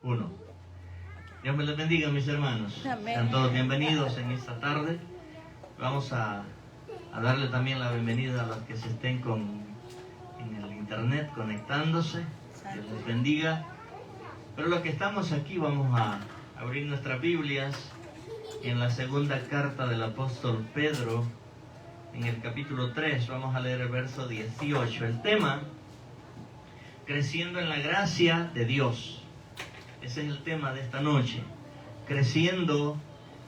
1. Dios me los bendiga, mis hermanos. Amén. Sean todos bienvenidos en esta tarde. Vamos a darle también la bienvenida a los que se estén en el internet conectándose. Dios les bendiga. Pero los que estamos aquí vamos a abrir nuestras Biblias en la segunda carta del apóstol Pedro, en el capítulo 3. Vamos a leer el verso 18. El tema: creciendo en la gracia de Dios. Ese es el tema de esta noche. Creciendo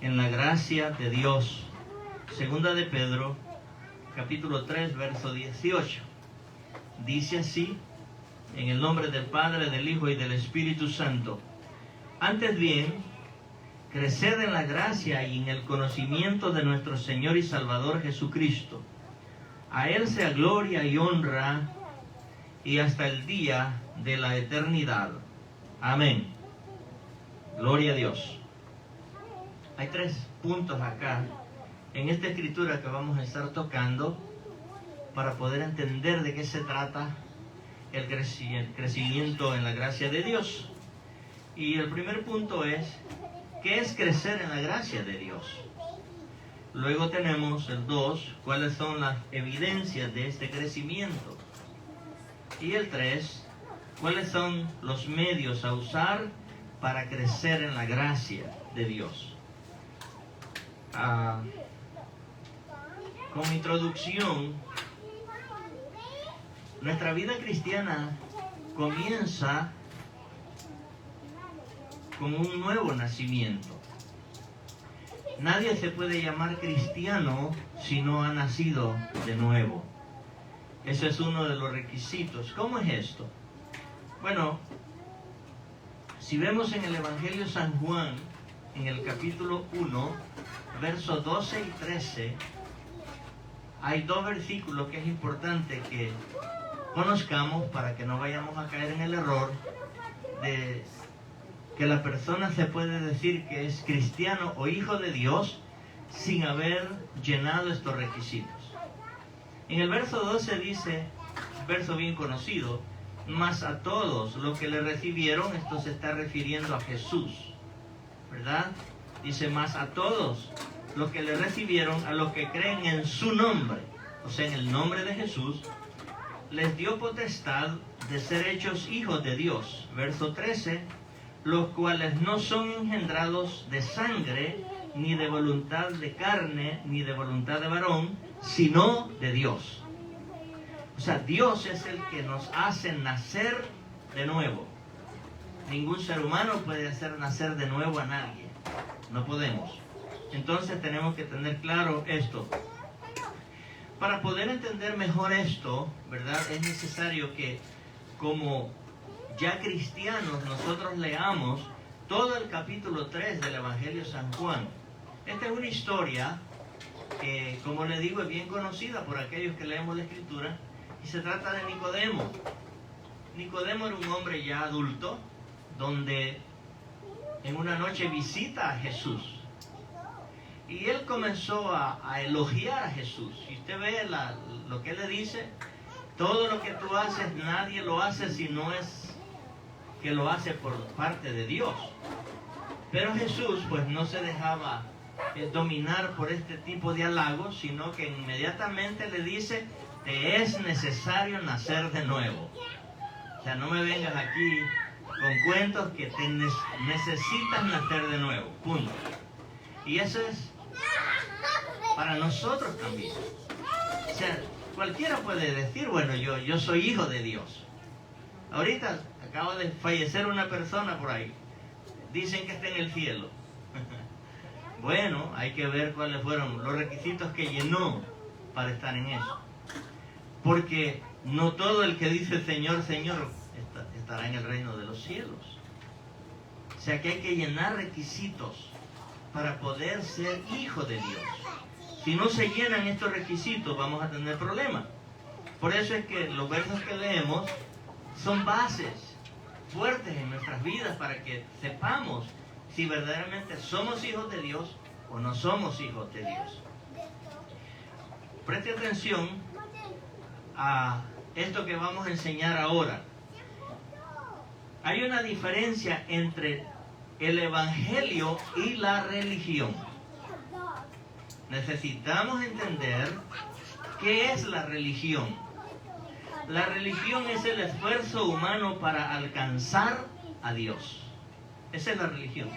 en la gracia de Dios. Segunda de Pedro, capítulo 3, verso 18. Dice así: en el nombre del Padre, del Hijo y del Espíritu Santo. Antes bien, creced en la gracia y en el conocimiento de nuestro Señor y Salvador Jesucristo. A Él sea gloria y honra y hasta el día de la eternidad. Amén. Gloria a Dios. Hay 3 puntos acá en esta escritura que vamos a estar tocando para poder entender de qué se trata el crecimiento en la gracia de Dios. Y el primer punto es: ¿qué es crecer en la gracia de Dios? Luego tenemos el 2, ¿cuáles son las evidencias de este crecimiento? Y el 3, ¿cuáles son los medios a usar para crecer en la gracia de Dios? Como introducción, nuestra vida cristiana comienza con un nuevo nacimiento. Nadie se puede llamar cristiano si no ha nacido de nuevo. Ese es uno de los requisitos. ¿Cómo es esto? Bueno, si vemos en el Evangelio de San Juan, en el capítulo 1, versos 12 y 13, hay 2 versículos que es importante que conozcamos para que no vayamos a caer en el error de que la persona se puede decir que es cristiano o hijo de Dios sin haber llenado estos requisitos. En el verso 12 dice, verso bien conocido: mas a todos los que le recibieron, esto se está refiriendo a Jesús, ¿verdad? Dice: mas a todos los que le recibieron, a los que creen en su nombre, o sea, en el nombre de Jesús, les dio potestad de ser hechos hijos de Dios. Verso 13: los cuales no son engendrados de sangre, ni de voluntad de carne, ni de voluntad de varón, sino de Dios. O sea, Dios es el que nos hace nacer de nuevo. Ningún ser humano puede hacer nacer de nuevo a nadie. No podemos. Entonces tenemos que tener claro esto. Para poder entender mejor esto, ¿verdad?, es necesario que, como ya cristianos, nosotros leamos todo el capítulo 3 del Evangelio de San Juan. Esta es una historia que, como le digo, es bien conocida por aquellos que leemos la Escritura, y se trata de Nicodemo. Nicodemo era un hombre ya adulto, donde en una noche visita a Jesús. Y él comenzó a elogiar a Jesús. Y usted ve lo que él le dice: todo lo que tú haces, nadie lo hace si no es que lo hace por parte de Dios. Pero Jesús pues no se dejaba dominar por este tipo de halagos, sino que inmediatamente le dice: te es necesario nacer de nuevo. O sea, no me vengas aquí con cuentos, que te necesitas nacer de nuevo, punto. Y eso es para nosotros también. O sea, cualquiera puede decir: bueno, yo soy hijo de Dios. Ahorita acaba de fallecer una persona por ahí, dicen que está en el cielo. Bueno, hay que ver cuáles fueron los requisitos que llenó para estar en eso. Porque no todo el que dice Señor, Señor estará en el reino de los cielos. O sea que hay que llenar requisitos para poder ser hijo de Dios. Si no se llenan estos requisitos, vamos a tener problemas. Por eso es que los versos que leemos son bases fuertes en nuestras vidas para que sepamos si verdaderamente somos hijos de Dios o no somos hijos de Dios. Preste atención a esto que vamos a enseñar ahora. Hay una diferencia entre el evangelio y la religión. Necesitamos entender qué es la religión. La religión es el esfuerzo humano para alcanzar a Dios. Esa es la religión.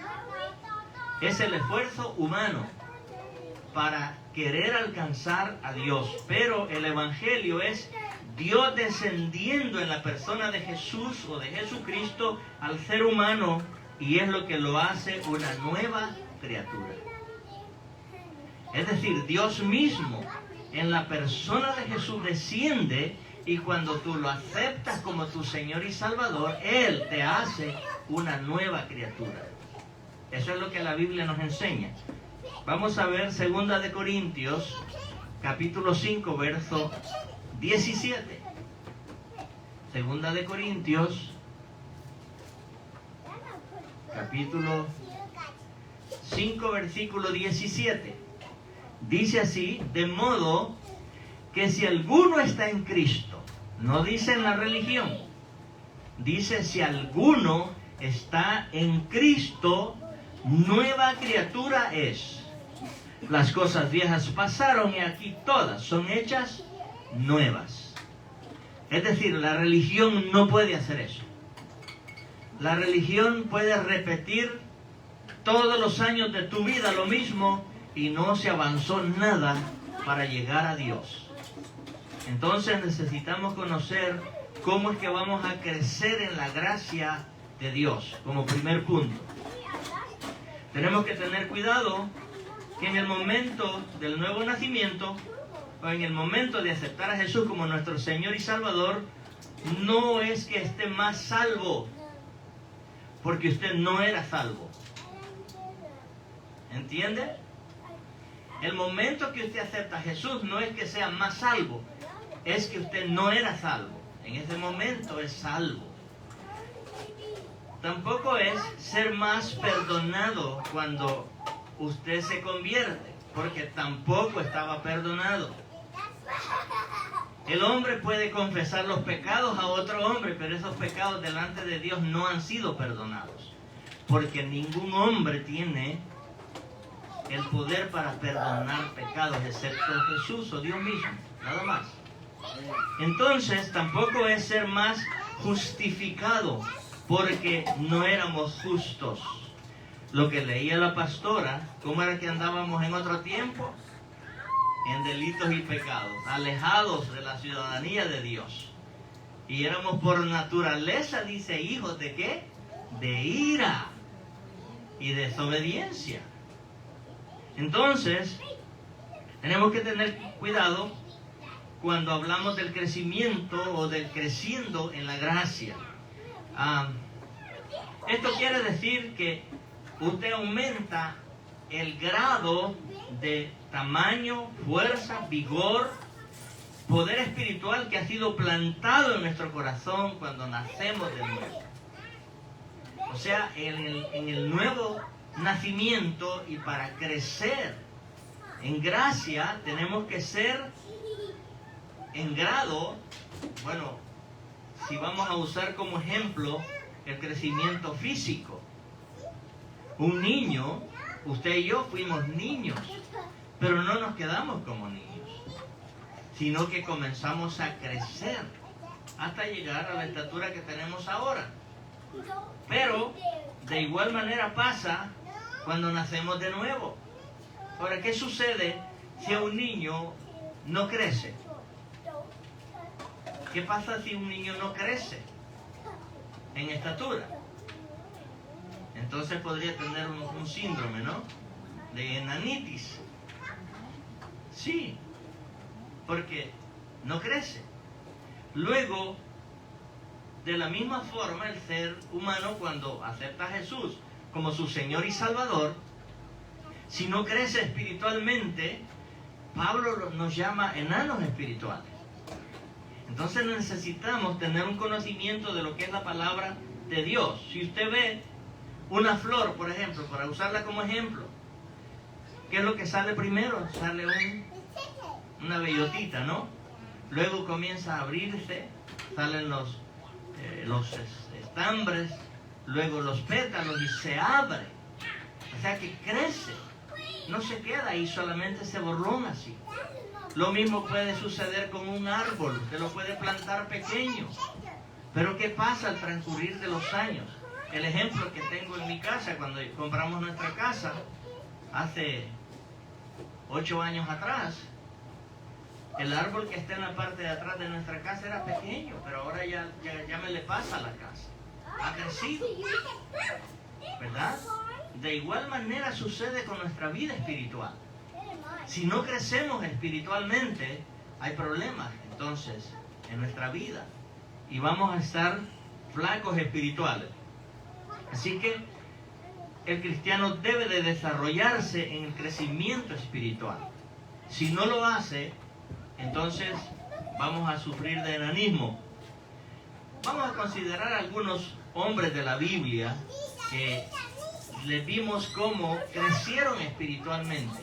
Es el esfuerzo humano para querer alcanzar a Dios. Pero el evangelio es Dios descendiendo en la persona de Jesús o de Jesucristo al ser humano, y es lo que lo hace una nueva criatura. Es decir, Dios mismo en la persona de Jesús desciende, y cuando tú lo aceptas como tu Señor y Salvador, Él te hace una nueva criatura. Eso es lo que la Biblia nos enseña. Vamos a ver 2 de Corintios, capítulo 5, verso 17. 2 de Corintios, capítulo 5, versículo 17. Dice así: de modo que si alguno está en Cristo, no dice en la religión, dice si alguno está en Cristo, nueva criatura es. Las cosas viejas pasaron y aquí todas son hechas nuevas. Es decir, la religión no puede hacer eso. La religión puede repetir todos los años de tu vida lo mismo y no se avanzó nada para llegar a Dios. Entonces necesitamos conocer cómo es que vamos a crecer en la gracia de Dios, como primer punto. Tenemos que tener cuidado que en el momento del nuevo nacimiento, o en el momento de aceptar a Jesús como nuestro Señor y Salvador, no es que esté más salvo, porque usted no era salvo. ¿Entiende? El momento que usted acepta a Jesús no es que sea más salvo, es que usted no era salvo. En ese momento es salvo. Tampoco es ser más perdonado cuando usted se convierte, porque tampoco estaba perdonado. El hombre puede confesar los pecados a otro hombre, pero esos pecados delante de Dios no han sido perdonados, porque ningún hombre tiene el poder para perdonar pecados excepto Jesús o Dios mismo, nada más. Entonces tampoco es ser más justificado, porque no éramos justos. Lo que leía la pastora, ¿cómo era que andábamos en otro tiempo? En delitos y pecados, alejados de la ciudadanía de Dios. Y éramos por naturaleza, dice, hijos de ¿qué? De ira y desobediencia. Entonces, tenemos que tener cuidado cuando hablamos del crecimiento o del creciendo en la gracia. Esto quiere decir que usted aumenta el grado de tamaño, fuerza, vigor, poder espiritual que ha sido plantado en nuestro corazón cuando nacemos de nuevo. O sea, en el nuevo nacimiento, y para crecer en gracia tenemos que ser en grado, bueno, si vamos a usar como ejemplo el crecimiento físico. Un niño, usted y yo fuimos niños, pero no nos quedamos como niños, sino que comenzamos a crecer hasta llegar a la estatura que tenemos ahora. Pero de igual manera pasa cuando nacemos de nuevo. Ahora, ¿qué sucede si un niño no crece? ¿Qué pasa si un niño no crece en estatura? Entonces podría tener un síndrome, ¿no? De enanitis. Sí, porque no crece. Luego, de la misma forma, el ser humano, cuando acepta a Jesús como su Señor y Salvador, si no crece espiritualmente, Pablo nos llama enanos espirituales. Entonces necesitamos tener un conocimiento de lo que es la palabra de Dios. Si usted ve una flor, por ejemplo, para usarla como ejemplo, ¿qué es lo que sale primero? Sale una bellotita, ¿no? Luego comienza a abrirse, salen los estambres, luego los pétalos y se abre. O sea que crece. No se queda ahí solamente ese borrón así. Lo mismo puede suceder con un árbol. Usted lo puede plantar pequeño. Pero ¿qué pasa al transcurrir de los años? El ejemplo que tengo en mi casa, cuando compramos nuestra casa, hace 8 años atrás, el árbol que está en la parte de atrás de nuestra casa era pequeño, pero ahora ya me le pasa a la casa. Ha crecido, ¿verdad? De igual manera sucede con nuestra vida espiritual. Si no crecemos espiritualmente, hay problemas entonces en nuestra vida y vamos a estar flacos espirituales. Así que el cristiano debe de desarrollarse en el crecimiento espiritual. Si no lo hace, entonces vamos a sufrir de enanismo. Vamos a considerar algunos hombres de la Biblia que les vimos cómo crecieron espiritualmente.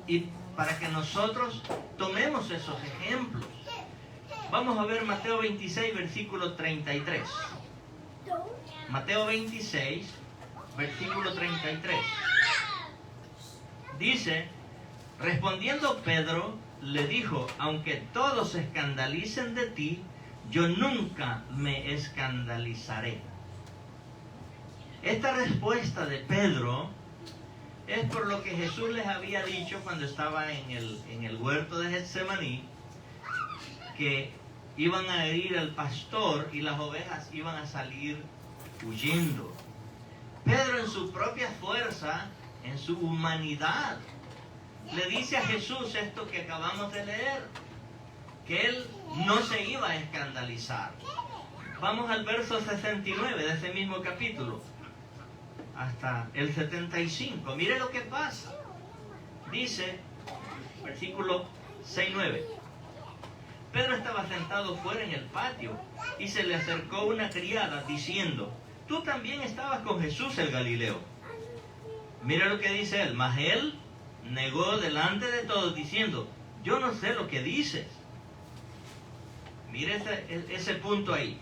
Y para que nosotros tomemos esos ejemplos. Vamos a ver Mateo 26, versículo 33. Mateo 26, versículo 33. Dice, respondiendo Pedro, le dijo, aunque todos se escandalicen de ti, yo nunca me escandalizaré. Esta respuesta de Pedro es por lo que Jesús les había dicho cuando estaba en el huerto de Getsemaní, que iban a herir al pastor y las ovejas iban a salir huyendo. Pedro, en su propia fuerza, en su humanidad, le dice a Jesús esto que acabamos de leer, que él no se iba a escandalizar. Vamos al verso 69 de ese mismo capítulo hasta el 75. Mire lo que pasa. Dice, versículo 6-9. Pedro estaba sentado fuera en el patio y se le acercó una criada diciendo, tú también estabas con Jesús el Galileo. Mira lo que dice él. Mas él negó delante de todos diciendo, yo no sé lo que dices. Mire ese punto ahí.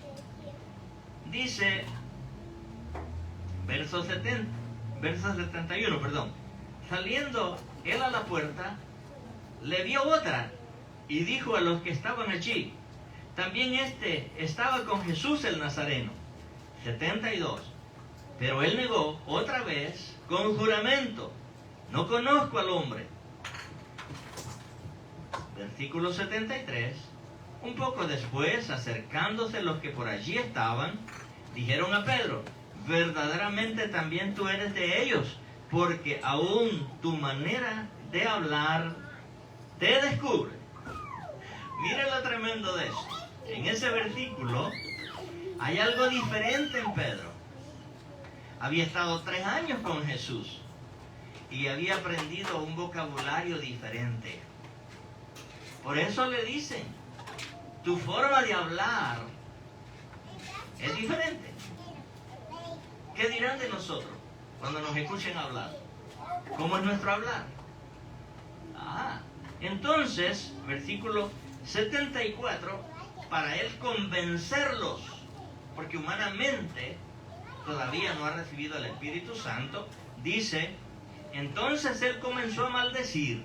Dice, verso 71, perdón. Saliendo él a la puerta, le vio otra y dijo a los que estaban allí, también este estaba con Jesús el Nazareno. 72. Pero él negó otra vez con juramento, no conozco al hombre. Versículo 73. Un poco después, acercándose los que por allí estaban, dijeron a Pedro, verdaderamente también tú eres de ellos, porque aún tu manera de hablar te descubre. Mire lo tremendo de eso. En ese versículo hay algo diferente en Pedro. Había estado 3 años con Jesús y había aprendido un vocabulario diferente. Por eso le dicen, tu forma de hablar es diferente. ¿Qué dirán de nosotros cuando nos escuchen hablar? ¿Cómo es nuestro hablar? Entonces, versículo 74, para él convencerlos, porque humanamente todavía no ha recibido el Espíritu Santo, dice, entonces él comenzó a maldecir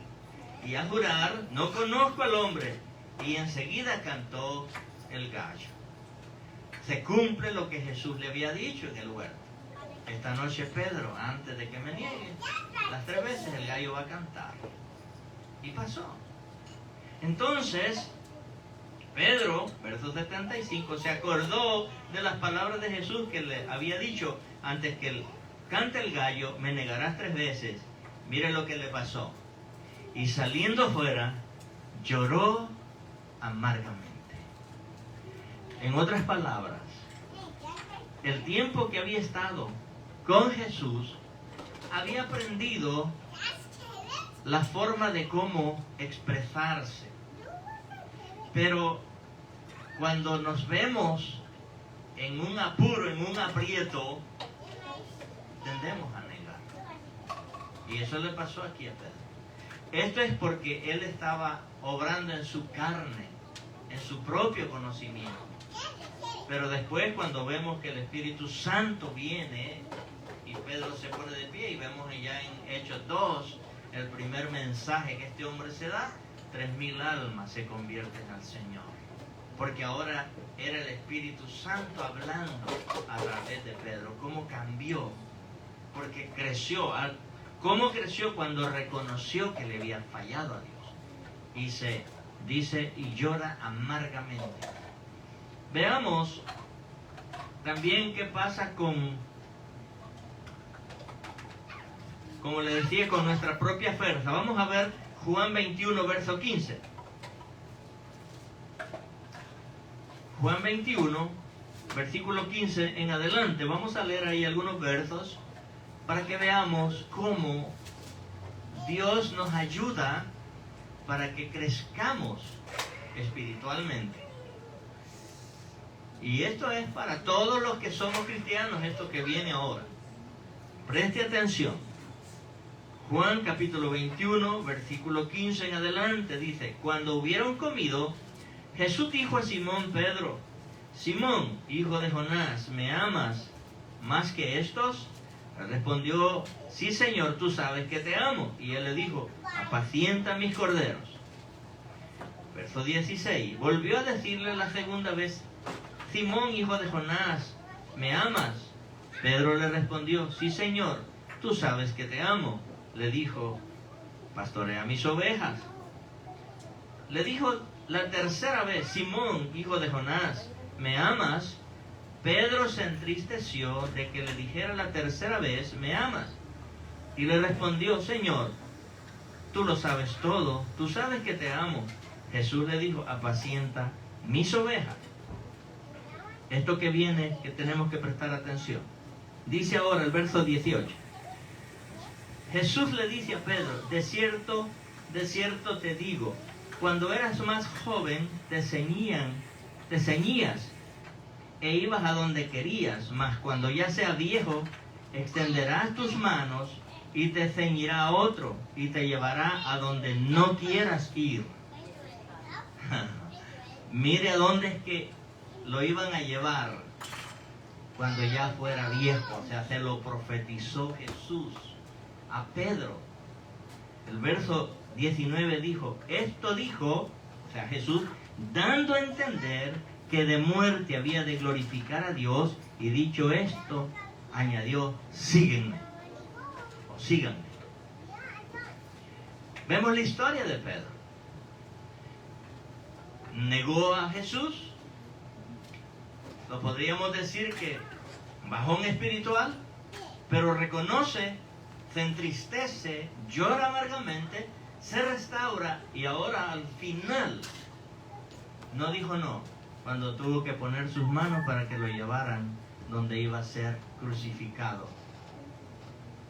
y a jurar, no conozco al hombre, y enseguida cantó el gallo. Se cumple lo que Jesús le había dicho en el huerto. Esta noche, Pedro, antes de que me niegue, las 3 veces el gallo va a cantar. Y pasó. Entonces, Pedro, verso 75, se acordó de las palabras de Jesús que le había dicho, antes que él cante el gallo, me negarás 3 veces. Mire lo que le pasó. Y saliendo fuera, lloró amargamente. En otras palabras, el tiempo que había estado con Jesús, había aprendido la forma de cómo expresarse. Pero cuando nos vemos en un apuro, en un aprieto, tendemos a negar. Y eso le pasó aquí a Pedro. Esto es porque él estaba obrando en su carne, en su propio conocimiento. Pero después, cuando vemos que el Espíritu Santo viene y Pedro se pone de pie, y vemos ya en Hechos 2 el primer mensaje que este hombre se da, 3.000 almas se convierten al Señor. Porque ahora era el Espíritu Santo hablando a través de Pedro. ¿Cómo cambió? Porque creció. ¿Cómo creció? Cuando reconoció que le había fallado a Dios. Dice, y llora amargamente. Veamos también qué pasa con, como le decía, con nuestra propia fuerza. Vamos a ver Juan 21, verso 15. Juan 21, versículo 15 en adelante. Vamos a leer ahí algunos versos para que veamos cómo Dios nos ayuda para que crezcamos espiritualmente. Y esto es para todos los que somos cristianos, esto que viene ahora. Preste atención. Juan capítulo 21, versículo 15 en adelante dice: cuando hubieron comido, Jesús dijo a Simón Pedro: Simón, hijo de Jonás, ¿me amas más que estos? Respondió: sí, Señor, tú sabes que te amo. Y él le dijo: apacienta mis corderos. Verso 16. Volvió a decirle la segunda vez: Simón, hijo de Jonás, ¿me amas? Pedro le respondió: sí, Señor, tú sabes que te amo. Le dijo: pastorea mis ovejas. Le dijo la tercera vez: Simón, hijo de Jonás, ¿me amas? Pedro se entristeció de que le dijera la tercera vez: ¿me amas? Y le respondió: Señor, tú lo sabes todo, tú sabes que te amo. Jesús le dijo: apacienta mis ovejas. Esto que viene, que tenemos que prestar atención. Dice ahora el verso 18. Jesús le dice a Pedro: de cierto te digo, cuando eras más joven te ceñías e ibas a donde querías, mas cuando ya seas viejo, extenderás tus manos y te ceñirá otro y te llevará a donde no quieras ir. Mire a dónde es que lo iban a llevar cuando ya fuera viejo. O sea, se lo profetizó Jesús a Pedro. El verso 19 dijo, esto dijo, o sea, Jesús, dando a entender que de muerte había de glorificar a Dios, y dicho esto, añadió: síguenme, o síganme. Vemos la historia de Pedro. Negó a Jesús, lo podríamos decir que bajón espiritual, pero reconoce, se entristece, llora amargamente, se restaura, y ahora al final no dijo no cuando tuvo que poner sus manos para que lo llevaran donde iba a ser crucificado.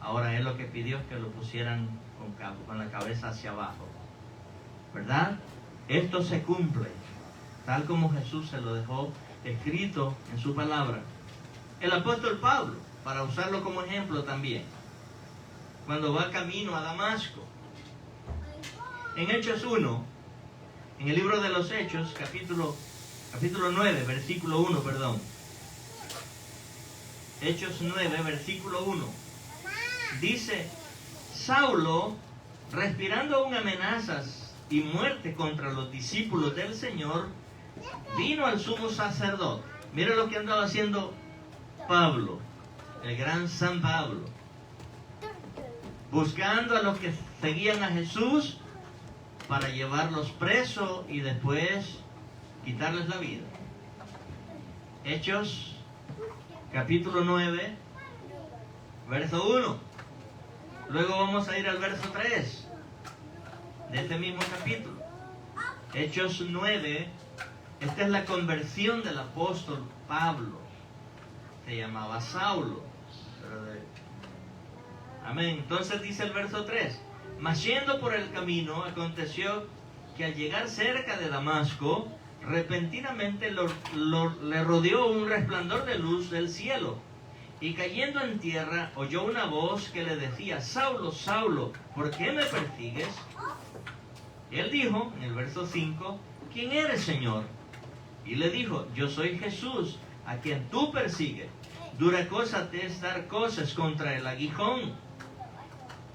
Ahora él lo que pidió es que lo pusieran con la cabeza hacia abajo, ¿verdad? Esto se cumple tal como Jesús se lo dejó escrito en su palabra. El apóstol Pablo, para usarlo como ejemplo también, cuando va camino a Damasco, en Hechos 1, en el libro de los Hechos, capítulo 9, versículo 1, perdón. Hechos 9, versículo 1. Dice: Saulo, respirando aún amenazas y muerte contra los discípulos del Señor, vino al sumo sacerdote. Mira lo que andaba haciendo Pablo, el gran San Pablo, buscando a los que seguían a Jesús para llevarlos presos y después quitarles la vida. Hechos capítulo 9, verso 1. Luego vamos a ir al verso 3 de este mismo capítulo. Hechos 9, esta es la conversión del apóstol Pablo. Se llamaba Saulo. Amén. Entonces dice el verso 3. Mas yendo por el camino, aconteció que al llegar cerca de Damasco, repentinamente le rodeó un resplandor de luz del cielo. Y cayendo en tierra, oyó una voz que le decía: Saulo, Saulo, ¿por qué me persigues? Y él dijo, en el verso 5, ¿quién eres, Señor? Y le dijo: yo soy Jesús, a quien tú persigues. Dura cosa te es dar cosas contra el aguijón.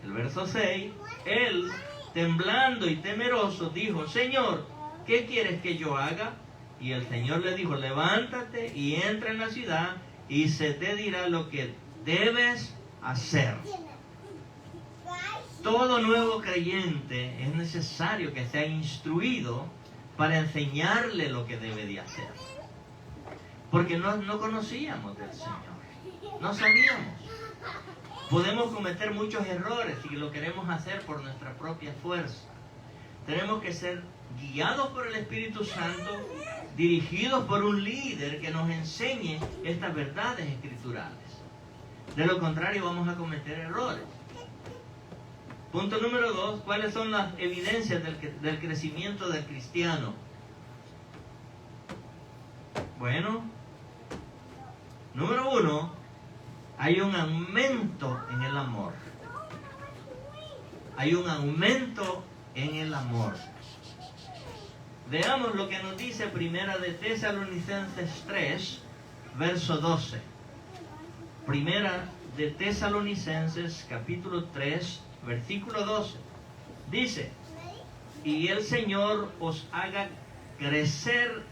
El verso 6, él, temblando y temeroso, dijo, Señor, ¿qué quieres que yo haga? Y el Señor le dijo, levántate y entra en la ciudad y se te dirá lo que debes hacer. Todo nuevo creyente es necesario que sea instruido para enseñarle lo que debe de hacer. Porque no conocíamos del Señor, no sabíamos. Podemos cometer muchos errores si lo queremos hacer por nuestra propia fuerza. Tenemos que ser guiados por el Espíritu Santo, dirigidos por un líder que nos enseñe estas verdades escriturales. De lo contrario vamos a cometer errores. Punto número 2, ¿cuáles son las evidencias del crecimiento del cristiano? Bueno, número 1, hay un aumento en el amor. Hay un aumento en el amor. Veamos lo que nos dice Primera de Tesalonicenses 3, verso 12. Primera de Tesalonicenses, capítulo 3, versículo 12. Dice, y el Señor os haga crecer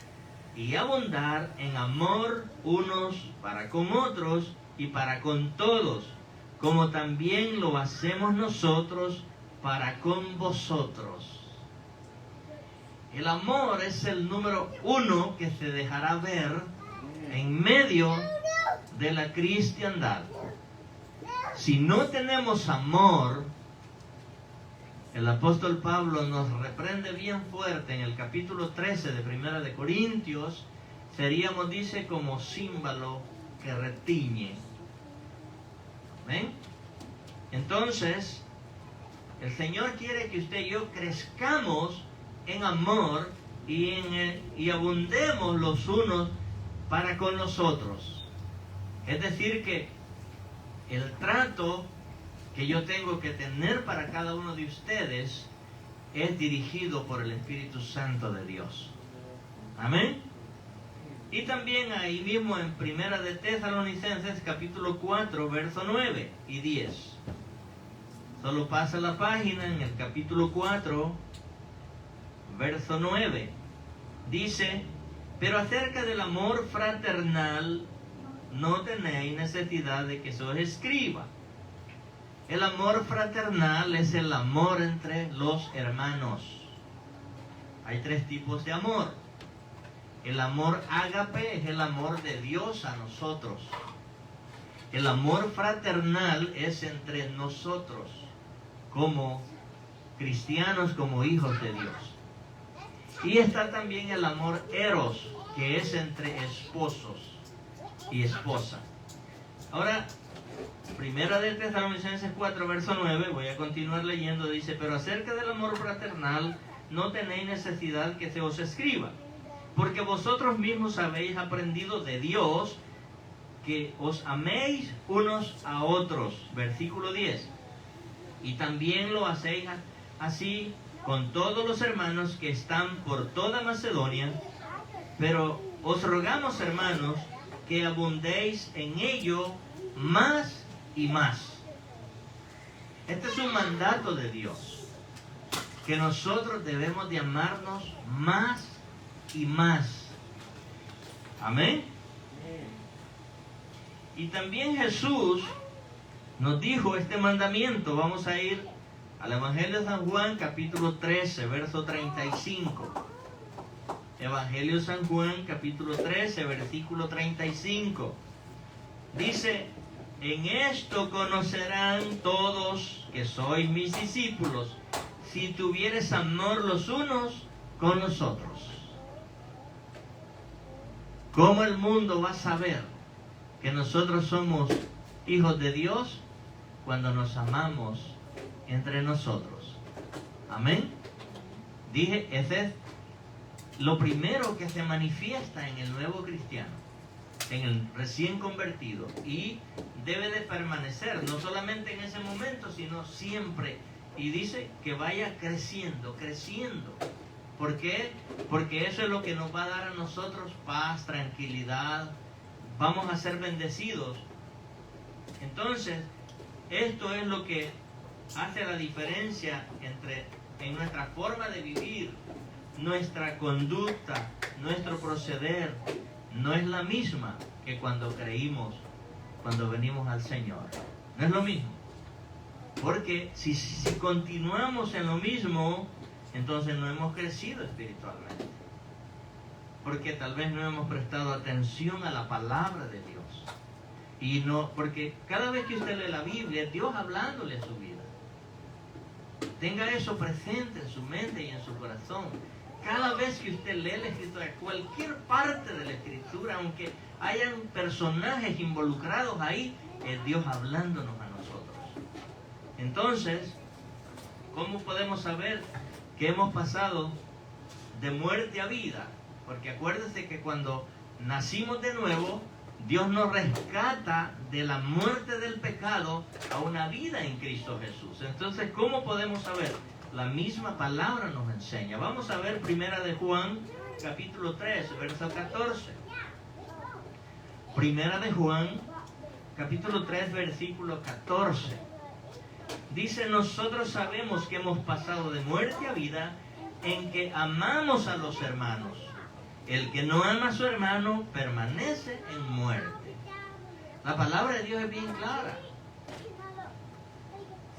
y abundar en amor unos para con otros y para con todos, como también lo hacemos nosotros para con vosotros. El amor es el número 1 que se dejará ver en medio de la cristiandad. Si no tenemos amor, el apóstol Pablo nos reprende bien fuerte en el capítulo 13 de Primera de Corintios. Seríamos, dice, como címbalo que retiñe. ¿Ven? Entonces, el Señor quiere que usted y yo crezcamos en amor y abundemos los unos para con los otros. Es decir, que el trato que yo tengo que tener para cada uno de ustedes es dirigido por el Espíritu Santo de Dios. Amén. Y también ahí mismo en Primera de Tesalonicenses capítulo 4 verso 9 y 10. Solo pasa la página en el capítulo 4 verso 9. Dice, pero acerca del amor fraternal no tenéis necesidad de que se os escriba. El amor fraternal es el amor entre los hermanos. Hay 3 tipos de amor. El amor ágape es el amor de Dios a nosotros. El amor fraternal es entre nosotros, como cristianos, como hijos de Dios. Y está también el amor eros, que es entre esposos y esposa. Ahora, Primera de Tesalonicenses 4, verso 9, voy a continuar leyendo, dice, pero acerca del amor fraternal no tenéis necesidad que se os escriba, porque vosotros mismos habéis aprendido de Dios que os améis unos a otros. Versículo 10. Y también lo hacéis así con todos los hermanos que están por toda Macedonia, pero os rogamos, hermanos, que abundéis en ello más y más. Este es un mandato de Dios, que nosotros debemos de amarnos más y más. Amén. Y también Jesús nos dijo este mandamiento. Vamos a ir al Evangelio de San Juan, capítulo 13, verso 35. Evangelio de San Juan, capítulo 13, versículo 35. Dice, en esto conocerán todos que sois mis discípulos, si tuvieres amor los unos con los otros. ¿Cómo el mundo va a saber que nosotros somos hijos de Dios? Cuando nos amamos entre nosotros. Amén. Dije, ese es lo primero que se manifiesta en el nuevo cristiano, en el recién convertido, y debe de permanecer, no solamente en ese momento, sino siempre. Y dice que vaya creciendo, creciendo. ¿Por qué? Porque eso es lo que nos va a dar a nosotros paz, tranquilidad, vamos a ser bendecidos. Entonces, esto es lo que hace la diferencia en nuestra forma de vivir, nuestra conducta, nuestro proceder. No es la misma que cuando creímos, cuando venimos al Señor. No es lo mismo. Porque si continuamos en lo mismo, entonces no hemos crecido espiritualmente. Porque tal vez no hemos prestado atención a la palabra de Dios. Y no, porque cada vez que usted lee la Biblia, Dios hablándole a su vida. Tenga eso presente en su mente y en su corazón. Cada vez que usted lee la Escritura, cualquier parte de la Escritura, aunque hayan personajes involucrados ahí, es Dios hablándonos a nosotros. Entonces, ¿cómo podemos saber que hemos pasado de muerte a vida? Porque acuérdese que cuando nacimos de nuevo, Dios nos rescata de la muerte del pecado a una vida en Cristo Jesús. Entonces, ¿cómo podemos saber? La misma palabra nos enseña. Vamos a ver Primera de Juan, capítulo 3, verso 14. Primera de Juan, capítulo 3, versículo 14. Dice, nosotros sabemos que hemos pasado de muerte a vida en que amamos a los hermanos. El que no ama a su hermano permanece en muerte. La palabra de Dios es bien clara.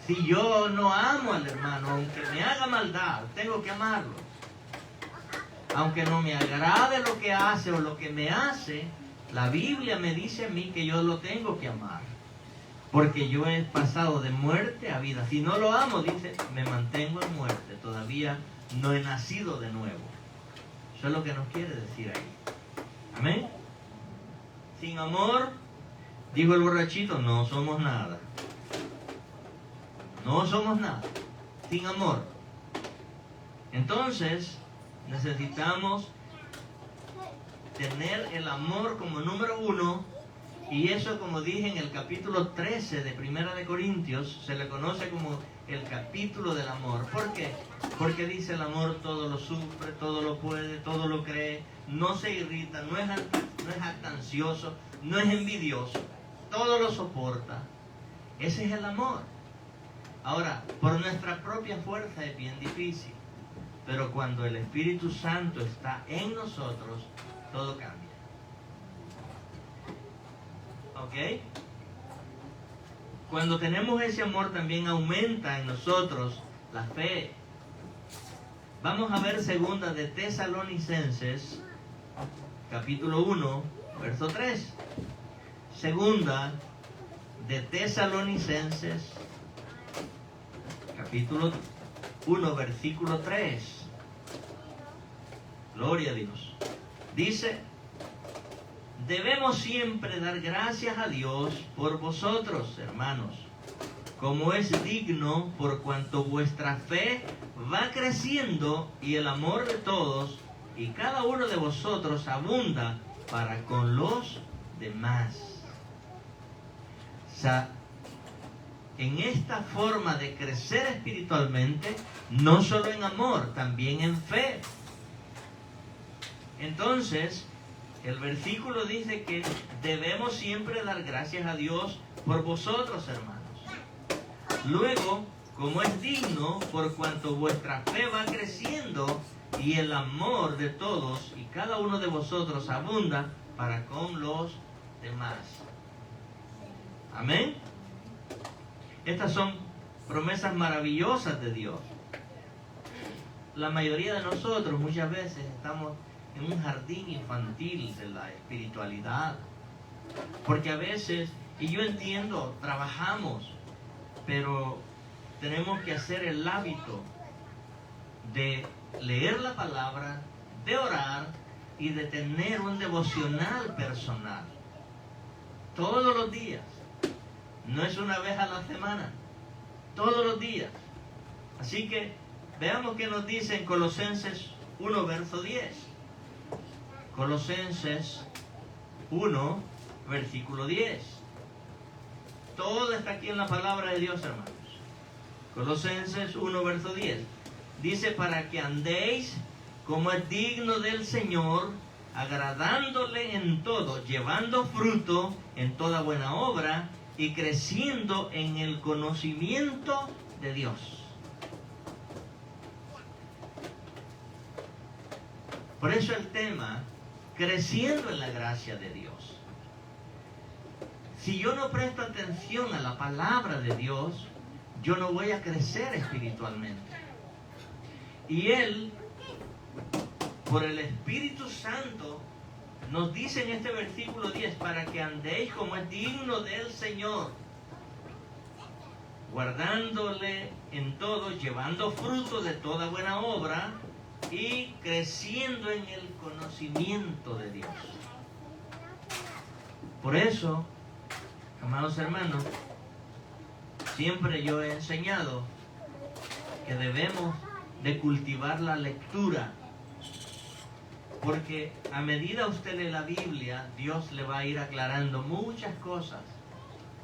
Si yo no amo al hermano, aunque me haga maldad, tengo que amarlo. Aunque no me agrade lo que hace o lo que me hace, la Biblia me dice a mí que yo lo tengo que amar. Porque yo he pasado de muerte a vida. Si no lo amo, dice, me mantengo en muerte. Todavía no he nacido de nuevo. Eso es lo que nos quiere decir ahí. Amén. Sin amor, dijo el borrachito, no somos nada. No somos nada. Sin amor. Entonces, necesitamos tener el amor como número uno. Y eso, como dije en el capítulo 13 de Primera de Corintios, se le conoce como el capítulo del amor. ¿Por qué? Porque dice el amor todo lo sufre, todo lo puede, todo lo cree, no se irrita, no es jactancioso, no es envidioso, todo lo soporta. Ese es el amor. Ahora, por nuestra propia fuerza es bien difícil, pero cuando el Espíritu Santo está en nosotros, todo cambia. ¿Ok? Cuando tenemos ese amor también aumenta en nosotros la fe. Vamos a ver segunda de Tesalonicenses, capítulo 1, verso 3. Segunda de Tesalonicenses, capítulo 1, versículo 3. Gloria a Dios. Dice, debemos siempre dar gracias a Dios por vosotros, hermanos, como es digno, por cuanto vuestra fe va creciendo y el amor de todos y cada uno de vosotros abunda para con los demás. O sea, en esta forma de crecer espiritualmente, no solo en amor, también en fe. Entonces, el versículo dice que debemos siempre dar gracias a Dios por vosotros, hermanos. Luego, como es digno, por cuanto vuestra fe va creciendo y el amor de todos y cada uno de vosotros abunda para con los demás. Amén. Estas son promesas maravillosas de Dios. La mayoría de nosotros muchas veces estamos en un jardín infantil de la espiritualidad. Porque a veces, y yo entiendo, trabajamos, pero tenemos que hacer el hábito de leer la palabra, de orar y de tener un devocional personal. Todos los días. No es una vez a la semana. Todos los días. Así que veamos qué nos dice en Colosenses 1, verso 10. Colosenses 1, versículo 10. Todo está aquí en la palabra de Dios, hermanos. Colosenses 1, verso 10. Dice, para que andéis como es digno del Señor, agradándole en todo, llevando fruto en toda buena obra y creciendo en el conocimiento de Dios. Por eso el tema, creciendo en la gracia de Dios. Si yo no presto atención a la palabra de Dios, yo no voy a crecer espiritualmente. Y Él, por el Espíritu Santo, nos dice en este versículo 10, para que andéis como es digno del Señor, guardándole en todo, llevando fruto de toda buena obra y creciendo en el conocimiento de Dios. Por eso, amados hermanos, siempre yo he enseñado que debemos de cultivar la lectura, porque a medida usted lee la Biblia, Dios le va a ir aclarando muchas cosas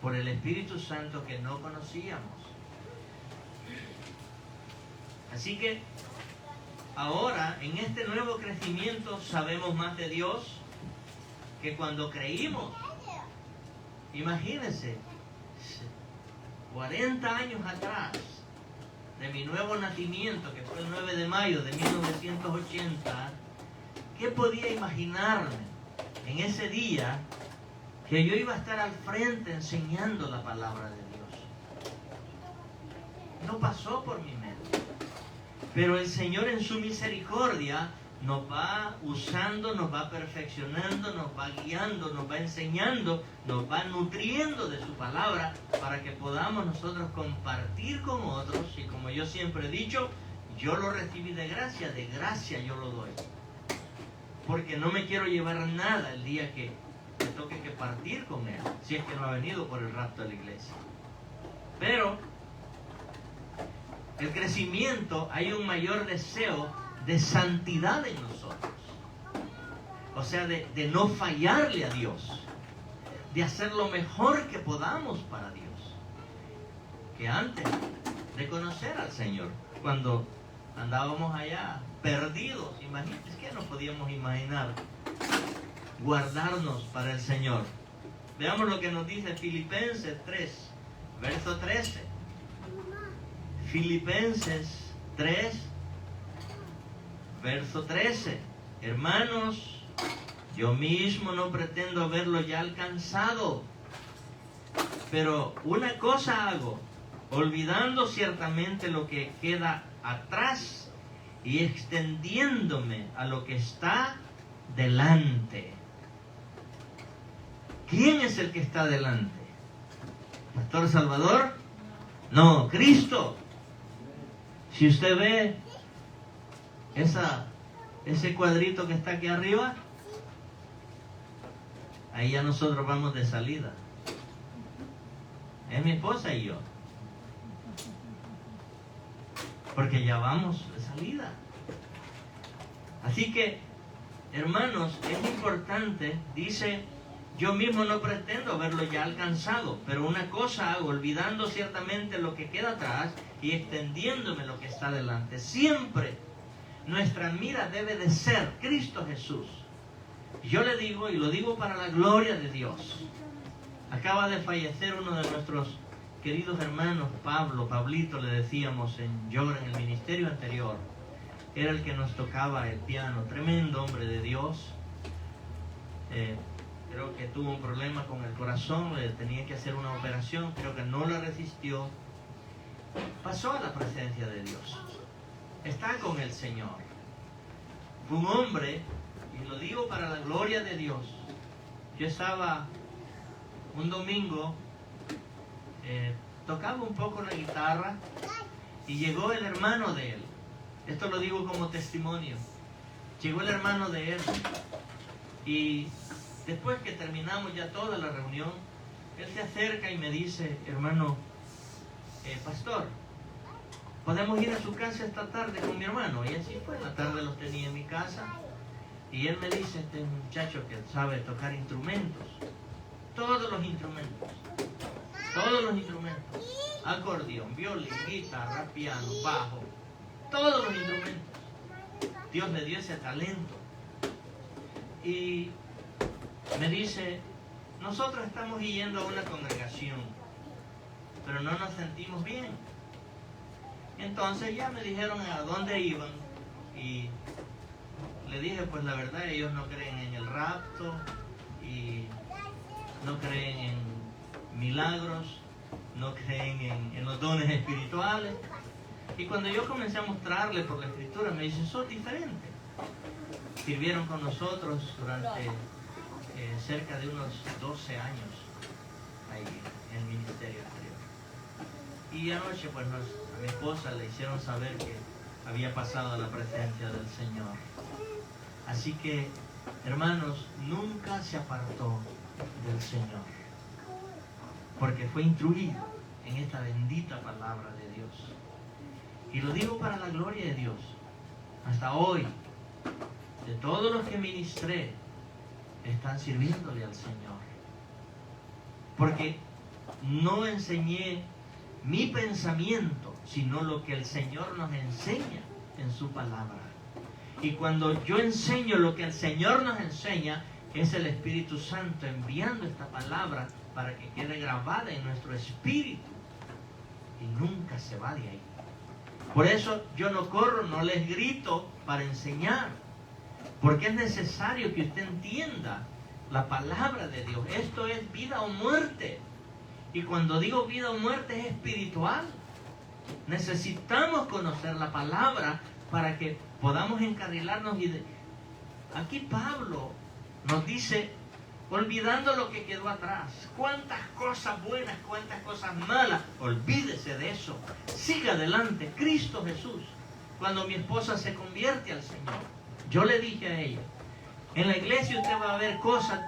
por el Espíritu Santo que no conocíamos. Así que ahora, en este nuevo crecimiento, sabemos más de Dios que cuando creímos. Imagínense, 40 años atrás de mi nuevo nacimiento, que fue el 9 de mayo de 1980, ¿qué podía imaginarme en ese día que yo iba a estar al frente enseñando la palabra de Dios? No pasó por mi mente. Pero el Señor en su misericordia nos va usando, nos va perfeccionando, nos va guiando, nos va enseñando, nos va nutriendo de su palabra para que podamos nosotros compartir con otros. Y como yo siempre he dicho, yo lo recibí de gracia yo lo doy. Porque no me quiero llevar nada el día que me toque que partir con Él, si es que no ha venido por el rapto de la iglesia. Pero el crecimiento, hay un mayor deseo de santidad en nosotros. O sea, de no fallarle a Dios, de hacer lo mejor que podamos para Dios, que antes de conocer al Señor. Cuando andábamos allá perdidos, imagínense, es que no podíamos imaginar guardarnos para el Señor. Veamos lo que nos dice Filipenses 3, verso 13. Filipenses 3, verso 13. Hermanos, yo mismo no pretendo haberlo ya alcanzado, pero una cosa hago, olvidando ciertamente lo que queda atrás y extendiéndome a lo que está delante. ¿Quién es el que está delante? ¿Pastor Salvador? No, Cristo. Si usted ve ese cuadrito que está aquí arriba, ahí ya nosotros vamos de salida. Es mi esposa y yo. Porque ya vamos de salida. Así que, hermanos, es importante, dice, yo mismo no pretendo haberlo ya alcanzado, pero una cosa hago, olvidando ciertamente lo que queda atrás y extendiéndome lo que está delante. Siempre nuestra mira debe de ser Cristo Jesús. Yo le digo, y lo digo para la gloria de Dios, acaba de fallecer uno de nuestros queridos hermanos, Pablito le decíamos en el ministerio anterior. Era el que nos tocaba el piano, tremendo hombre de Dios. Creo que tuvo un problema con el corazón, le tenía que hacer una operación, creo que no la resistió. Pasó a la presencia de Dios. Está con el Señor. Fue un hombre, y lo digo para la gloria de Dios. Yo estaba un domingo, tocaba un poco la guitarra y llegó el hermano de él. Esto lo digo como testimonio. Llegó el hermano de él y después que terminamos ya toda la reunión, él se acerca y me dice, hermano, pastor, ¿podemos ir a su casa esta tarde con mi hermano? Y así fue, en la tarde los tenía en mi casa. Y él me dice, este muchacho que sabe tocar instrumentos, todos los instrumentos, acordeón, violín, guitarra, piano, bajo, todos los instrumentos. Dios le dio ese talento. y me dice, nosotros estamos yendo a una congregación, pero no nos sentimos bien. Entonces ya me dijeron a dónde iban y le dije, pues la verdad, ellos no creen en el rapto y no creen en milagros, no creen en los dones espirituales. Y cuando yo comencé a mostrarle por la escritura, me dice, sos diferente. Sirvieron con nosotros durante cerca de unos 12 años ahí en el ministerio exterior. Y anoche pues a mi esposa le hicieron saber que había pasado a la presencia del Señor. Así que, hermanos, nunca se apartó del Señor, porque fue instruido en esta bendita palabra de Dios. Y lo digo para la gloria de Dios. Hasta hoy, de todos los que ministré, están sirviéndole al Señor. Porque no enseñé mi pensamiento, sino lo que el Señor nos enseña en su palabra. Y cuando yo enseño lo que el Señor nos enseña, es el Espíritu Santo enviando esta palabra para que quede grabada en nuestro espíritu y nunca se va de ahí. Por eso yo no corro, no les grito para enseñar, porque es necesario que usted entienda la palabra de Dios. Esto es vida o muerte. Y cuando digo vida o muerte es espiritual. Necesitamos conocer la palabra para que podamos encarrilarnos. Aquí Pablo nos dice, olvidando lo que quedó atrás, cuántas cosas buenas, cuántas cosas malas, olvídese de eso, siga adelante. Cristo Jesús. Cuando mi esposa se convierte al Señor, yo le dije a ella, en la iglesia usted va a ver cosas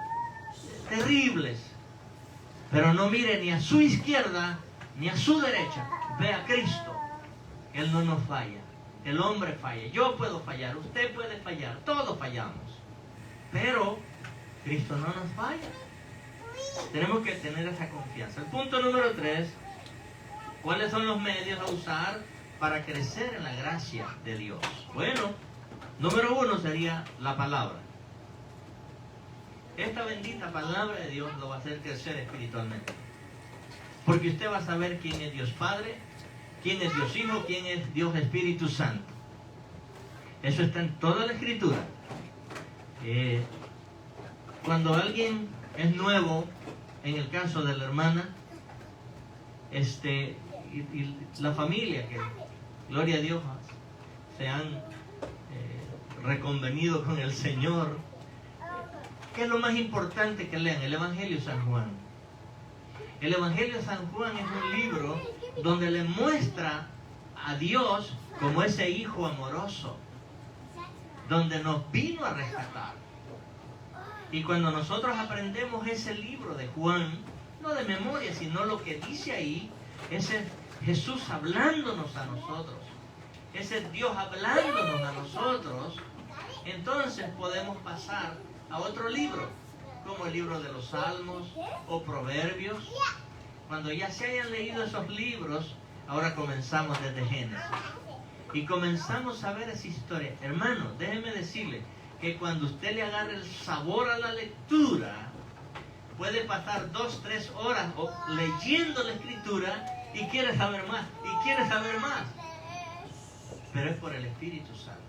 terribles, pero no mire ni a su izquierda ni a su derecha, ve a Cristo. Él no nos falla, el hombre falla, yo puedo fallar, usted puede fallar, todos fallamos, pero Cristo no nos falla. Tenemos que tener esa confianza. El punto número 3, ¿cuáles son los medios a usar para crecer en la gracia de Dios? Bueno, número 1 sería la palabra. Esta bendita palabra de Dios lo va a hacer crecer espiritualmente. Porque usted va a saber quién es Dios Padre, quién es Dios Hijo, quién es Dios Espíritu Santo. Eso está en toda la Escritura. Cuando alguien es nuevo, en el caso de la hermana, y la familia, que gloria a Dios, se han reconvenido con el Señor, ¿qué es lo más importante que lean? El Evangelio de San Juan. El Evangelio de San Juan es un libro donde le muestra a Dios como ese hijo amoroso, donde nos vino a rescatar. Y cuando nosotros aprendemos ese libro de Juan, no de memoria, sino lo que dice ahí, ese Jesús hablándonos a nosotros, ese Dios hablándonos a nosotros, entonces podemos pasar a otro libro, como el libro de los Salmos o Proverbios. Cuando ya se hayan leído esos libros, ahora comenzamos desde Génesis. Y comenzamos a ver esa historia. Hermano, déjeme decirle que cuando usted le agarre el sabor a la lectura, puede pasar 2, 3 horas leyendo la Escritura y quiere saber más, y quiere saber más. Pero es por el Espíritu Santo.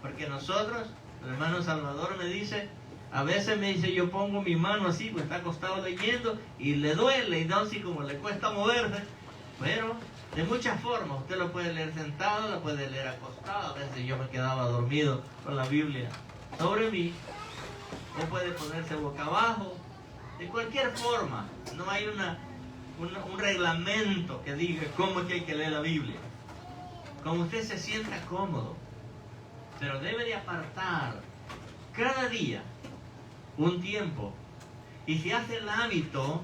Porque nosotros, el hermano Salvador me dice, a veces me dice, yo pongo mi mano así, pues está acostado leyendo, y le duele, y no así como le cuesta moverse. Pero de muchas formas, usted lo puede leer sentado, lo puede leer acostado. A veces yo me quedaba dormido con la Biblia sobre mí, o puede ponerse boca abajo. De cualquier forma, no hay un reglamento que diga cómo es que hay que leer la Biblia. Como usted se sienta cómodo, pero debe de apartar cada día un tiempo. Y si hace el hábito,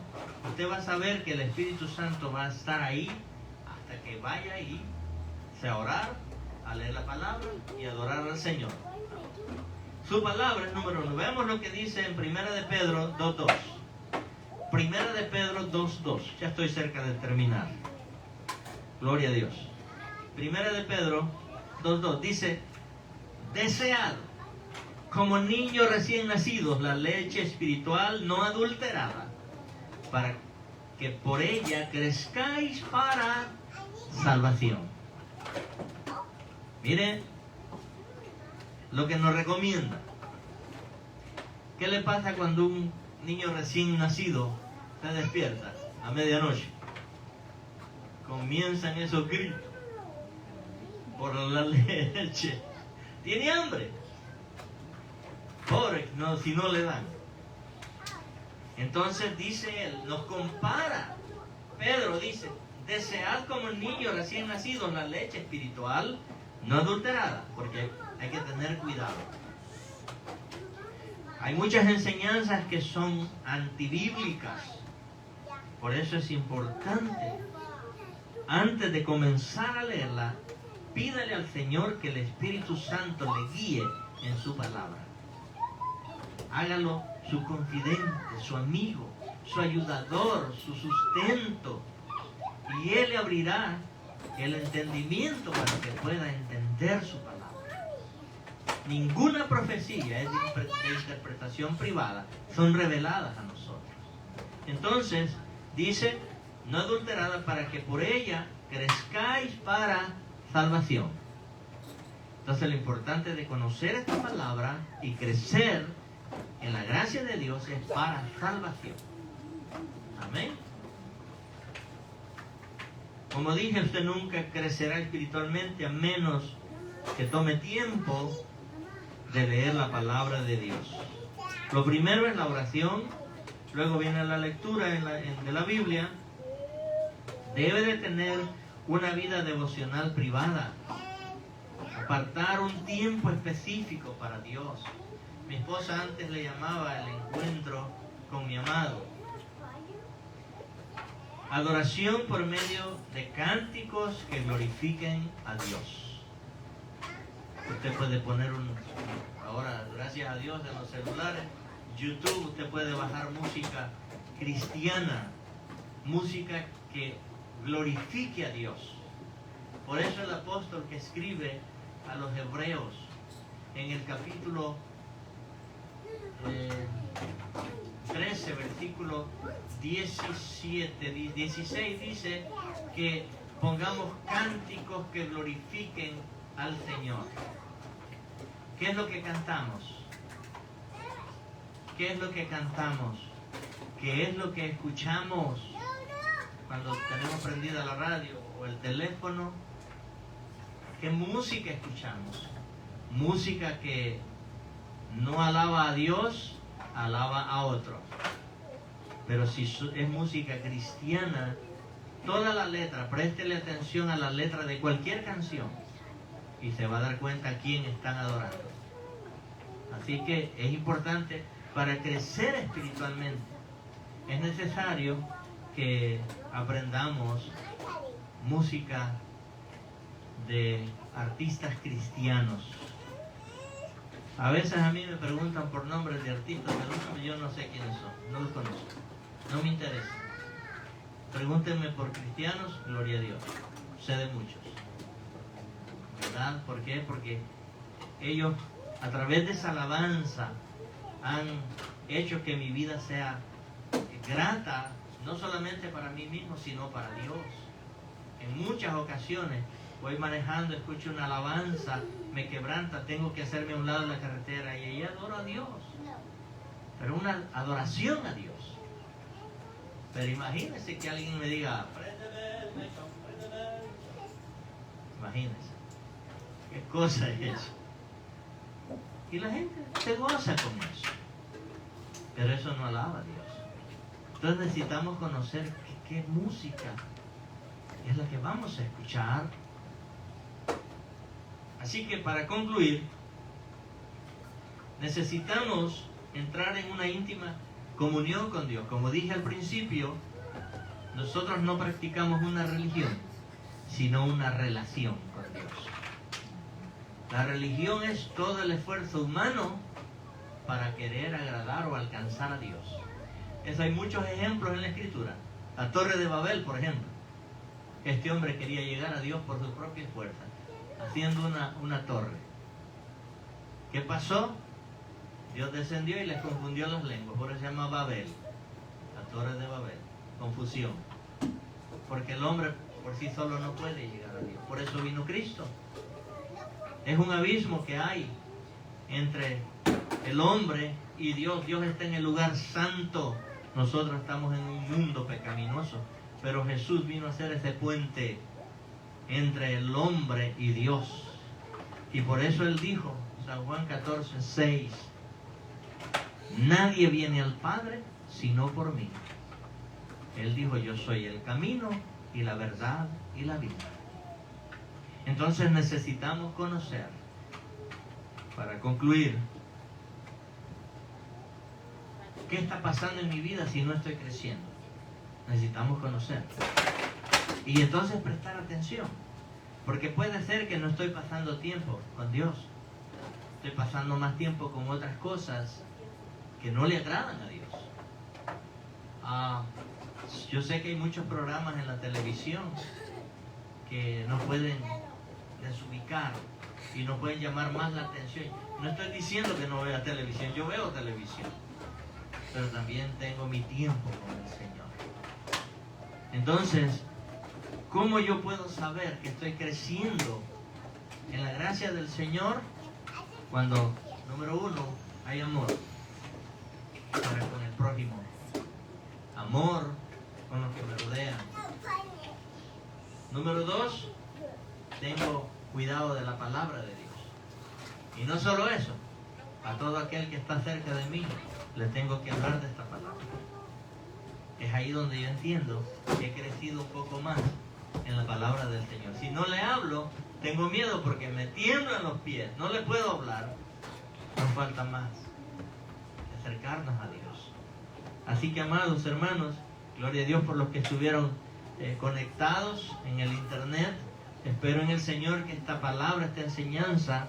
usted va a saber que el Espíritu Santo va a estar ahí hasta que vaya ahí, a orar, a leer la palabra y a adorar al Señor. Su palabra es número 1. Veamos lo que dice en 1 de Pedro 2.2. 1 de Pedro 2.2. Ya estoy cerca de terminar. Gloria a Dios. 1 de Pedro 2.2 dice, desead como niños recién nacidos la leche espiritual no adulterada, para que por ella crezcáis para salvación. Miren lo que nos recomienda. ¿Qué le pasa cuando un niño recién nacido se despierta a medianoche? Comienzan esos gritos por la leche. Tiene hambre. Pobre, no, si no le dan. Entonces dice él, nos compara. Pedro dice, desead como el niño recién nacido la leche espiritual no adulterada, porque hay que tener cuidado. Hay muchas enseñanzas que son antibíblicas. Por eso es importante, antes de comenzar a leerla, pídale al Señor que el Espíritu Santo le guíe en su palabra. Hágalo su confidente, su amigo, su ayudador, su sustento. Y Él le abrirá el entendimiento para que pueda entender su palabra. Ninguna profecía es de interpretación privada, son reveladas a nosotros. Entonces, dice, no adulterada, para que por ella crezcáis para salvación. Entonces, lo importante de conocer esta palabra y crecer en la gracia de Dios es para salvación. Amén. Como dije, usted nunca crecerá espiritualmente a menos que tome tiempo de leer la palabra de Dios. Lo primero es la oración, luego viene la lectura de la Biblia. Debe de tener una vida devocional privada, apartar un tiempo específico para Dios. Mi esposa antes le llamaba el encuentro con mi amado. Adoración por medio de cánticos que glorifiquen a Dios. Usted puede poner ahora, gracias a Dios, en los celulares, YouTube, usted puede bajar música cristiana, música que glorifique a Dios. Por eso el apóstol que escribe a los hebreos en el capítulo 13, versículo 16 dice que pongamos cánticos que glorifiquen al Señor. ¿Qué es lo que cantamos? ¿Qué es lo que cantamos? ¿Qué es lo que escuchamos cuando tenemos prendida la radio o el teléfono? ¿Qué música escuchamos? Música que no alaba a Dios, alaba a otro. Pero si es música cristiana, toda la letra, préstele atención a la letra de cualquier canción y se va a dar cuenta a quién están adorando. Así que es importante, para crecer espiritualmente, es necesario que aprendamos música de artistas cristianos. A veces a mí me preguntan por nombres de artistas, pero yo no sé quiénes son, no los conozco, no me interesa. Pregúntenme por cristianos, gloria a Dios, sé de muchos. ¿Verdad? ¿Por qué? Porque ellos, a través de esa alabanza, han hecho que mi vida sea grata, no solamente para mí mismo, sino para Dios. En muchas ocasiones voy manejando, escucho una alabanza, me quebranta, tengo que hacerme a un lado de la carretera y ahí adoro a Dios. Pero una adoración a Dios. Pero imagínense que alguien me diga, préndeme. Imagínense. ¿Qué cosa es eso? Y la gente se goza con eso. Pero eso no alaba a Dios. Entonces necesitamos conocer qué música es la que vamos a escuchar. Así que para concluir, necesitamos entrar en una íntima comunión con Dios. Como dije al principio, nosotros no practicamos una religión, sino una relación con Dios. La religión es todo el esfuerzo humano para querer agradar o alcanzar a Dios. Hay muchos ejemplos en la Escritura. La Torre de Babel, por ejemplo. Este hombre quería llegar a Dios por su propia fuerza, haciendo una torre. ¿Qué pasó? Dios descendió y les confundió las lenguas. Por eso se llama Babel, la torre de Babel, confusión. Porque el hombre por sí solo no puede llegar a Dios. Por eso vino Cristo. Es un abismo que hay entre el hombre y Dios. Dios está en el lugar santo. Nosotros estamos en un mundo pecaminoso. Pero Jesús vino a ser ese puente entre el hombre y Dios. Y por eso Él dijo, San Juan 14:6, nadie viene al Padre sino por mí. Él dijo, yo soy el camino y la verdad y la vida. Entonces necesitamos conocer, para concluir, ¿qué está pasando en mi vida si no estoy creciendo? Necesitamos conocer. Y entonces prestar atención. Porque puede ser que no estoy pasando tiempo con Dios. Estoy pasando más tiempo con otras cosas que no le agradan a Dios. Yo sé que hay muchos programas en la televisión que nos pueden desubicar y nos pueden llamar más la atención. No estoy diciendo que no vea televisión, yo veo televisión, pero también tengo mi tiempo con el Señor. Entonces, ¿cómo yo puedo saber que estoy creciendo en la gracia del Señor? Cuando, número uno, hay amor para con el prójimo, amor con los que me rodean. Número dos, tengo cuidado de la palabra de Dios. Y no solo eso, a todo aquel que está cerca de mí le tengo que hablar de esta palabra. Es ahí donde yo entiendo que he crecido un poco más en la palabra del Señor. Si no le hablo, tengo miedo porque me tiemblan los pies, no le puedo hablar. Nos falta más que acercarnos a Dios. Así que, amados hermanos, gloria a Dios por los que estuvieron conectados en el internet. Espero en el Señor que esta palabra, esta enseñanza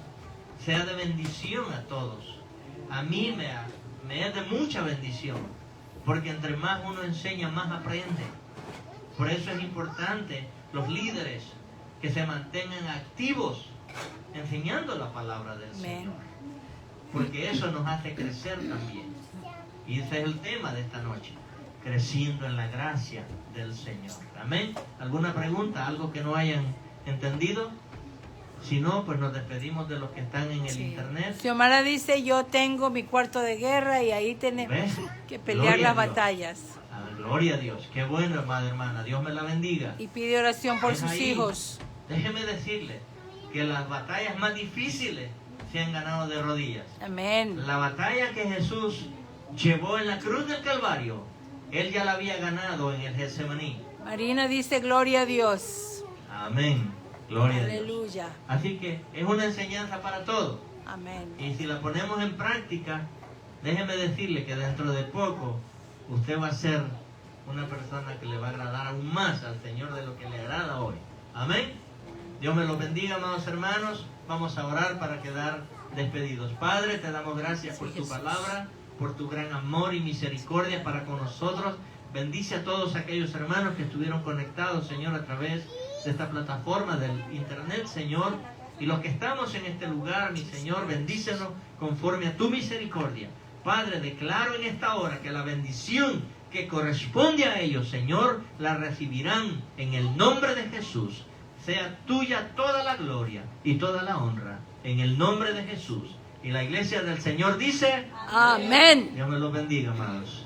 sea de bendición a todos. A mí me es de mucha bendición, porque entre más uno enseña, más aprende. Por eso es importante los líderes que se mantengan activos enseñando la palabra del Señor, porque eso nos hace crecer también. Y ese es el tema de esta noche, creciendo en la gracia del Señor. Amén. ¿Alguna pregunta? ¿Algo que no hayan entendido? Si no, pues nos despedimos de los que están en el internet. Xiomara dice, yo tengo mi cuarto de guerra y ahí tenemos que pelear las batallas. Gloria a Dios. Qué bueno, hermana. Dios me la bendiga. Y pide oración por sus hijos. Déjeme decirle que las batallas más difíciles se han ganado de rodillas. Amén. La batalla que Jesús llevó en la cruz del Calvario, Él ya la había ganado en el Getsemaní. Marina dice, gloria a Dios. Amén. Gloria Aleluya. a Dios. Así que es una enseñanza para todos. Amén. Y si la ponemos en práctica, déjeme decirle que dentro de poco usted va a ser una persona que le va a agradar aún más al Señor de lo que le agrada hoy. Amén. Dios me los bendiga, amados hermanos. Vamos a orar para quedar despedidos. Padre, te damos gracias por tu palabra, por tu gran amor y misericordia para con nosotros. Bendice a todos aquellos hermanos que estuvieron conectados, Señor, a través de esta plataforma del internet, Señor. Y los que estamos en este lugar, mi Señor, bendícenos conforme a tu misericordia. Padre, declaro en esta hora que la bendición que corresponde a ellos, Señor, la recibirán en el nombre de Jesús. Sea tuya toda la gloria y toda la honra, en el nombre de Jesús. Y la iglesia del Señor dice, amén. Dios me los bendiga, amados.